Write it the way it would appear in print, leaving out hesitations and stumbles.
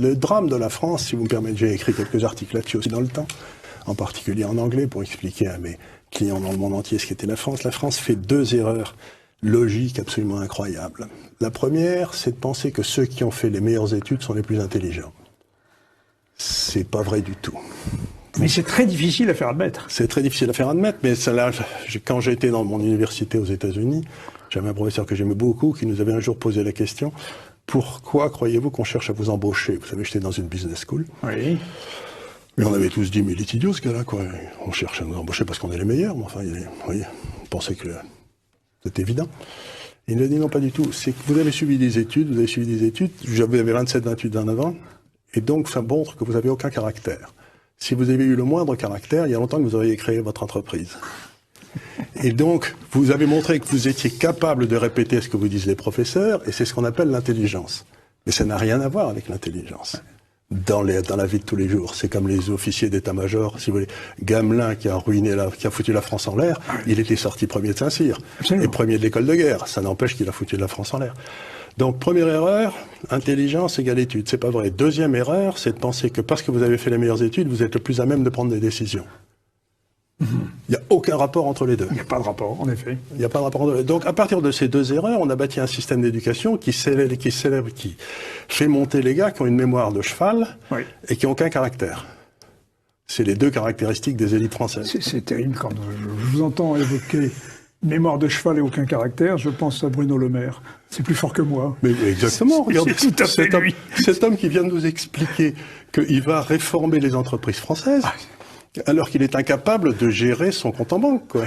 Le drame de la France, si vous me permettez, j'ai écrit quelques articles là-dessus aussi dans le temps, en particulier en anglais, pour expliquer à mes clients dans le monde entier ce qu'était la France. La France fait 2 erreurs logiques absolument incroyables. La première, c'est de penser que ceux qui ont fait les meilleures études sont les plus intelligents. C'est pas vrai du tout. Mais c'est très difficile à faire admettre. C'est très difficile à faire admettre, mais ça, là, quand j'étais dans mon université aux États-Unis, j'avais un professeur que j'aimais beaucoup qui nous avait un jour posé la question: pourquoi croyez-vous qu'on cherche à vous embaucher? Vous savez, j'étais dans une business school. Oui. Mais on avait tous dit, mais il est idiot ce gars-là, quoi. On cherche à nous embaucher parce qu'on est les meilleurs. Mais enfin, oui, on pensait que c'était évident. Il nous a dit non, pas du tout. C'est que vous avez suivi des études, j'avais 27-28 ans avant, et donc ça montre que vous n'avez aucun caractère. Si vous avez eu le moindre caractère, il y a longtemps que vous auriez créé votre entreprise. Et donc, vous avez montré que vous étiez capable de répéter ce que vous disent les professeurs, et c'est ce qu'on appelle l'intelligence. Mais ça n'a rien à voir avec l'intelligence. Dans la vie de tous les jours. C'est comme les officiers d'état-major, si vous voulez. Gamelin qui a qui a foutu la France en l'air, il était sorti premier de Saint-Cyr. Et premier de l'école de guerre. Ça n'empêche qu'il a foutu la France en l'air. Donc, première erreur, intelligence égale études. C'est pas vrai. Deuxième erreur, c'est de penser que parce que vous avez fait les meilleures études, vous êtes le plus à même de prendre des décisions. Il n'y a aucun rapport entre les deux. Il n'y a pas de rapport, en effet. Il n'y a pas de rapport entre les deux. Donc, à partir de ces 2 erreurs, on a bâti un système d'éducation qui fait monter les gars qui ont une mémoire de cheval et qui n'ont aucun caractère. C'est les 2 caractéristiques des élites françaises. C'est terrible quand je vous entends évoquer mémoire de cheval et aucun caractère, je pense à Bruno Le Maire. C'est plus fort que moi. Mais exactement. Regardez, c'est tout à fait lui. Cet homme qui vient de nous expliquer qu'il va réformer les entreprises françaises, alors qu'il est incapable de gérer son compte en banque, quoi.